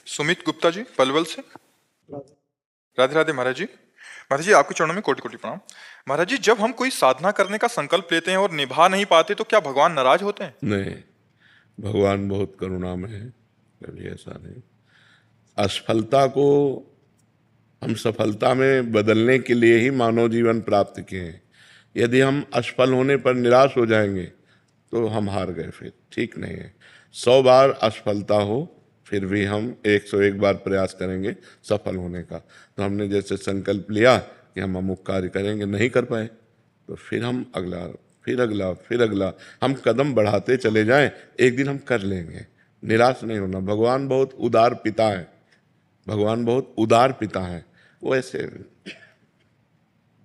सुमित गुप्ता जी पलवल से। राधे राधे महाराज जी। महाराज जी आपके चरणों में कोटि कोटि प्रणाम। महाराज जी जब हम कोई साधना करने का संकल्प लेते हैं और निभा नहीं पाते तो क्या भगवान नाराज होते हैं? नहीं, भगवान बहुत करुणामय है, कभी ऐसा नहीं। असफलता को हम सफलता में बदलने के लिए ही मानव जीवन प्राप्त किए हैं। यदि हम असफल होने पर निराश हो जाएंगे तो हम हार गए, फिर ठीक नहीं है। 100 बार असफलता हो फिर भी हम 101 बार प्रयास करेंगे सफल होने का। तो हमने जैसे संकल्प लिया कि हम अमुक कार्य करेंगे, नहीं कर पाए तो फिर हम अगला, फिर अगला, फिर अगला, हम कदम बढ़ाते चले जाएं, एक दिन हम कर लेंगे। निराश नहीं होना। भगवान बहुत उदार पिता है, भगवान बहुत उदार पिता है। वो ऐसे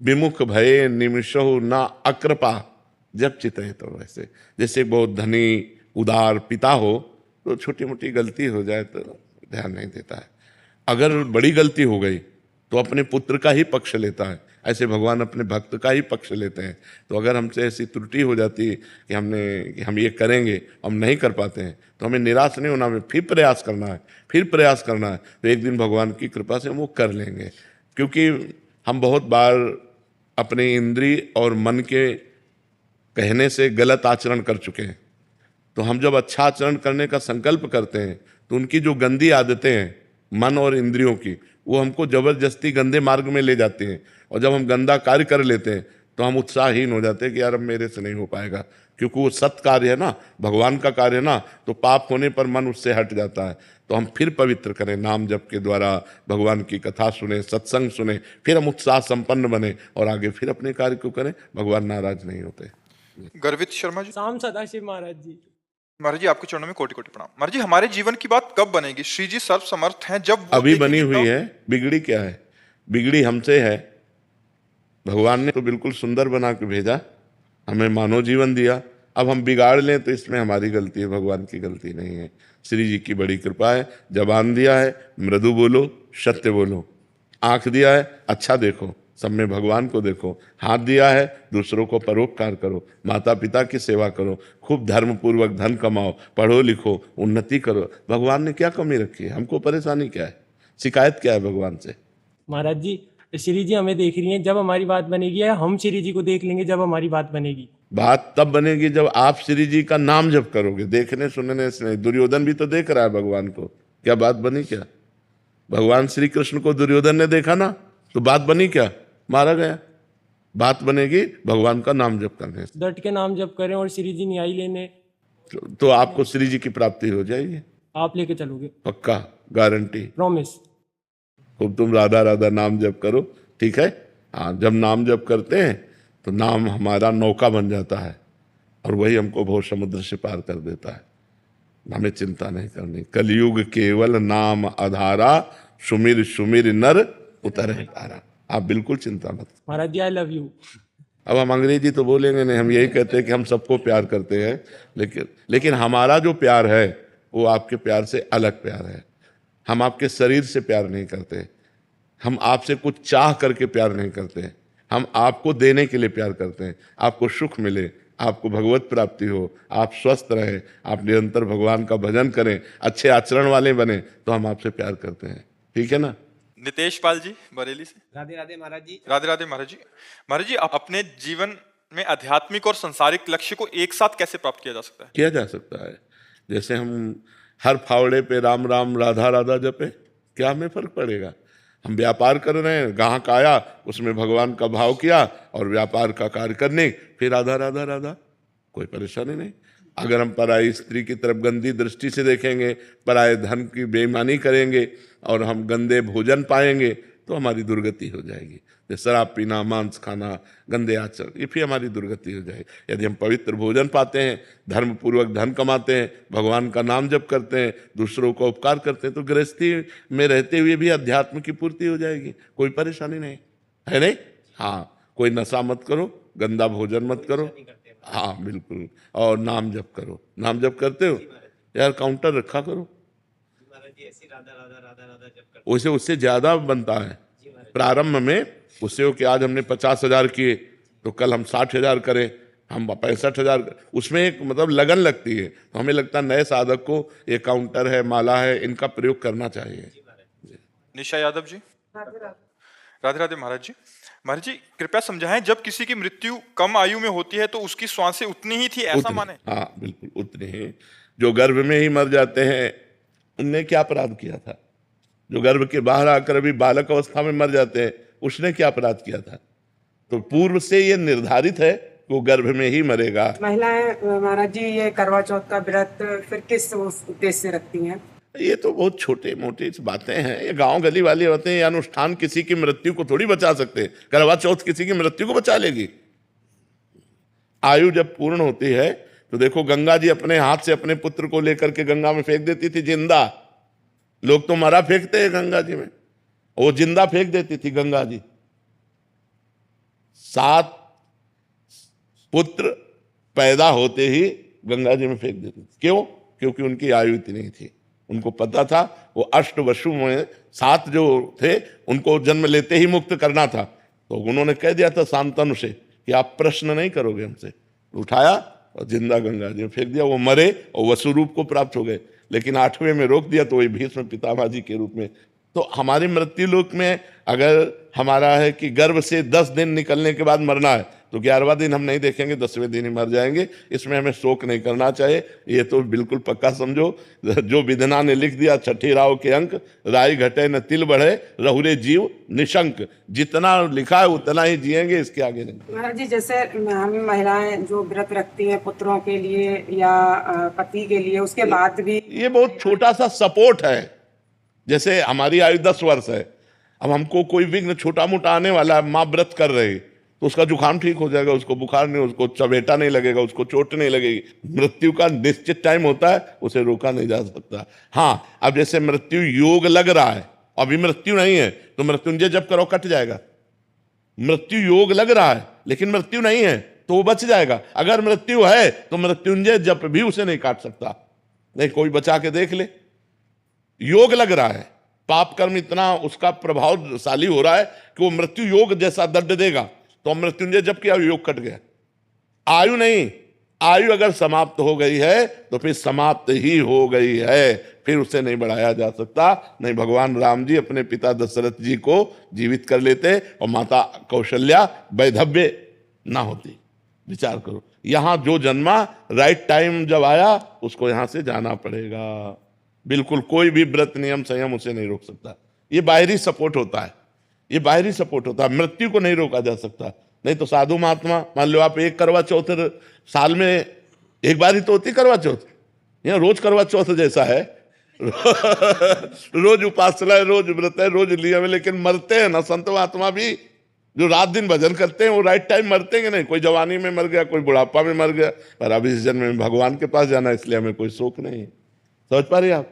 विमुख भये निमिषो ना अकृपा जब चिते, तो वैसे जैसे बहुत धनी उदार पिता हो तो छोटी मोटी गलती हो जाए तो ध्यान नहीं देता है। अगर बड़ी गलती हो गई तो अपने पुत्र का ही पक्ष लेता है। ऐसे भगवान अपने भक्त का ही पक्ष लेते हैं। तो अगर हमसे ऐसी त्रुटि हो जाती है कि हम ये करेंगे, हम नहीं कर पाते हैं, तो हमें निराश नहीं होना, हमें फिर प्रयास करना है, फिर प्रयास करना है। तो एक दिन भगवान की कृपा से हम वो कर लेंगे। क्योंकि हम बहुत बार अपने इंद्रिय और मन के कहने से गलत आचरण कर चुके हैं। तो हम जब अच्छा आचरण करने का संकल्प करते हैं तो उनकी जो गंदी आदतें हैं मन और इंद्रियों की, वो हमको जबरदस्ती गंदे मार्ग में ले जाती हैं। और जब हम गंदा कार्य कर लेते हैं तो हम उत्साहहीन हो जाते हैं कि यार अब मेरे से नहीं हो पाएगा, क्योंकि वो सत्य कार्य है ना, भगवान का कार्य है ना। तो पाप होने पर मन उससे हट जाता है। तो हम फिर पवित्र करें, नाम जप के द्वारा भगवान की कथा सुने, सत्संग सुने, फिर हम उत्साह संपन्न बने और आगे फिर अपने कार्य को करें। भगवान नाराज नहीं होते। गर्वित शर्मा जी। शाम सदाशिव महाराज जी। महाराज जी आपके चरणों में कोटि कोटि प्रणाम। महाराज जी हमारे जीवन की बात कब बनेगी? श्री जी सर्व समर्थ हैं, जब वो अभी बनी देखेंगे हुई तब। है। बिगड़ी क्या है? बिगड़ी हमसे है। भगवान ने तो बिल्कुल सुंदर बना के भेजा, हमें मानव जीवन दिया। अब हम बिगाड़ लें तो इसमें हमारी गलती है, भगवान की गलती नहीं है। श्री जी की बड़ी कृपा है। जबान दिया है, मृदु बोलो, सत्य बोलो। आंख दिया है, अच्छा देखो, सब में भगवान को देखो। हाथ दिया है, दूसरों को परोपकार करो, माता पिता की सेवा करो, खूब धर्म पूर्वक धन कमाओ, पढ़ो लिखो, उन्नति करो। भगवान ने क्या कमी रखी है? हमको परेशानी क्या है? शिकायत क्या है भगवान से? महाराज जी श्री जी हमें देख रही हैं, जब हमारी बात बनेगी, या हम श्री जी को देख लेंगे जब हमारी बात बनेगी? बात तब बनेगी जब आप श्री जी का नाम जप करोगे। देखने सुनने से नहीं। दुर्योधन भी तो देख रहा है भगवान को, क्या बात बनी क्या? भगवान श्री कृष्ण को दुर्योधन ने देखा ना, तो बात बनी क्या? मारा गया। बात बनेगी भगवान का नाम जप करने से। डट के नाम जप करें और श्री जी न्याय लेने, तो आपको श्री जी की प्राप्ति हो जाएगी, आप लेके चलोगे, पक्का, गारंटी। प्रॉमिस। खूब तुम राधा राधा नाम जप करो, ठीक है? हाँ, जब नाम जप करते हैं तो नाम हमारा नौका बन जाता है और वही हमको भव समुद्र से पार कर देता है। हमें चिंता नहीं करनी। कलयुग केवल नाम आधारा, सुमिर सुमिर नर उतरे तारा। आप बिल्कुल चिंता मत। महाराज जी आई लव यू। अब हम अंग्रेजी तो बोलेंगे नहीं, हम यही कहते हैं कि हम सबको प्यार करते हैं, लेकिन हमारा जो प्यार है वो आपके प्यार से अलग प्यार है। हम आपके शरीर से प्यार नहीं करते, हम आपसे कुछ चाह करके प्यार नहीं करते, हम आपको देने के लिए प्यार करते हैं। आपको सुख मिले, आपको भगवत प्राप्ति हो, आप स्वस्थ रहें, आप निरंतर भगवान का भजन करें, अच्छे आचरण वाले बने, तो हम आपसे प्यार करते हैं। ठीक है ना? नितेश पाल जी बरेली से। राधे राधे महाराज जी। राधे राधे महाराज जी। महाराज जी आप अपने जीवन में आध्यात्मिक और संसारिक लक्ष्य को एक साथ कैसे प्राप्त किया जा सकता है? किया जा सकता है। जैसे हम हर फावड़े पे राम राम राधा राधा जपे, क्या हमें फर्क पड़ेगा? हम व्यापार कर रहे हैं, ग्राहक आया, उसमें भगवान का भाव किया और व्यापार का कार्य करने, फिर राधा राधा राधा, कोई परेशानी नहीं। अगर हम पराई स्त्री की तरफ गंदी दृष्टि से देखेंगे, पराये धन की बेईमानी करेंगे और हम गंदे भोजन पाएंगे तो हमारी दुर्गति हो जाएगी। जैसे शराब पीना, मांस खाना, गंदे आचरण, ये फिर हमारी दुर्गति हो जाएगी। यदि हम पवित्र भोजन पाते हैं, धर्म पूर्वक धन कमाते हैं, भगवान का नाम जप करते हैं, दूसरों का उपकार करते हैं, तो गृहस्थी में रहते हुए भी अध्यात्म की पूर्ति हो जाएगी। कोई परेशानी नहीं है, नहीं? हाँ, कोई नशा मत करो, गंदा भोजन मत करो, हाँ बिल्कुल, और नाम जप करो। नाम जप करते हो यार? काउंटर रखा करो, वैसे उससे ज्यादा बनता है। प्रारंभ में उससे हो कि आज हमने 50,000 किए तो कल हम 60,000 करें, हम 65,000 उसमें एक मतलब लगन लगती है, तो हमें लगता है नए साधक को ये काउंटर है, माला है, इनका प्रयोग करना चाहिए। निशा यादव जी। राधे राधे महाराज जी। महाराज जी कृपया समझाएं, जब किसी की मृत्यु कम आयु में होती है तो उसकी श्वासें उतनी ही थी, ऐसा उतने, माने? हाँ बिल्कुल उतने ही। जो गर्भ में ही मर जाते हैं उनने क्या अपराध किया था? जो गर्भ के बाहर आकर अभी बालक अवस्था में मर जाते हैं उसने क्या अपराध किया था? तो पूर्व से ये निर्धारित है कि वो गर्भ में ही मरेगा। महिलाएं महाराज जी ये करवा चौथ का व्रत फिर किस उद्देश्य से रखती हैं? ये तो बहुत छोटे मोटे बातें हैं, ये गांव गली वाली बातें। ये अनुष्ठान किसी की मृत्यु को थोड़ी बचा सकते। करवा चौथ किसी की मृत्यु को बचा लेगी? आयु जब पूर्ण होती है तो देखो, गंगा जी अपने हाथ से अपने पुत्र को लेकर के गंगा में फेंक देती थी जिंदा। लोग तो मरा फेंकते हैं गंगा जी में, वो जिंदा फेंक देती थी गंगा जी। 7 पुत्र पैदा होते ही गंगा जी में फेंक देती थी। क्यों? क्योंकि उनकी आयु इतनी थी। उनको पता था वो अष्टवसु में 7 जो थे उनको जन्म लेते ही मुक्त करना था। तो उन्होंने कह दिया था शांतनु से कि आप प्रश्न नहीं करोगे हमसे। उठाया और जिंदा गंगा जी में फेंक दिया। वो मरे और वसु रूप को प्राप्त हो गए। लेकिन 8वें में रोक दिया तो वही भीष्म पितामह जी के रूप में। तो हमारी मृत्यु लोक में अगर हमारा है कि गर्भ से 10 दिन निकलने के बाद मरना है तो 11वां दिन हम नहीं देखेंगे, 10वें दिन ही मर जाएंगे। इसमें हमें शोक नहीं करना चाहिए। ये तो बिल्कुल पक्का समझो, जो विधना ने लिख दिया 6 राव के अंक, राई घटे न तिल बढ़े रहुरे जीव निशंक। जितना लिखा है उतना ही जिएंगे, इसके आगे नहीं। महाराज जी जैसे हम महिलाएं जो व्रत रखती हैं पुत्रों के लिए या पति के लिए, उसके बाद भी ये बहुत छोटा सा सपोर्ट है। जैसे हमारी आयु 10 वर्ष है, अब हमको कोई विघ्न छोटा मोटा आने वाला है, माँ व्रत कर रही तो उसका जुकाम ठीक हो जाएगा, उसको बुखार नहीं, उसको चबेटा नहीं लगेगा, उसको चोट नहीं लगेगी। मृत्यु का निश्चित टाइम होता है, उसे रोका नहीं जा सकता। हाँ, अब जैसे मृत्यु योग लग रहा है, अभी मृत्यु नहीं है तो मृत्युंजय जप करो कट जाएगा। मृत्यु योग लग रहा है लेकिन मृत्यु नहीं है तो वो बच जाएगा। अगर मृत्यु है तो मृत्युंजय जप भी उसे नहीं काट सकता। नहीं, कोई बचा के देख ले। योग लग रहा है, पाप कर्म इतना उसका प्रभावशाली हो रहा है कि वो मृत्यु योग जैसा दंड देगा। तो मृत्युंजय जब किया योग कट गया। आयु नहीं, आयु अगर समाप्त हो गई है तो फिर समाप्त ही हो गई है, फिर उसे नहीं बढ़ाया जा सकता। नहीं, भगवान राम जी अपने पिता दशरथ जी को जीवित कर लेते और माता कौशल्या वैधव्य ना होती। विचार करो, यहां जो जन्मा राइट टाइम जब आया उसको यहां से जाना पड़ेगा। बिल्कुल कोई भी व्रत नियम संयम उसे नहीं रोक सकता। ये बाहरी सपोर्ट होता है, ये बाहरी सपोर्ट होता है। मृत्यु को नहीं रोका जा सकता। नहीं तो साधु महात्मा, मान लो आप एक करवा चौथ साल में एक बार ही तो होती करवा चौथ, यहाँ रोज करवा चौथ जैसा है। रोज उपासना है, रोज व्रत है, रोज नियम है, लेकिन मरते हैं ना संत महात्मा भी जो रात दिन भजन करते हैं, वो राइट टाइम मरते हैं कि नहीं। कोई जवानी में मर गया, कोई बुढ़ापा में मर गया, पर अब इस जन्म में भगवान के पास जाना, इसलिए हमें कोई शोक नहीं। समझ पा रहे आप?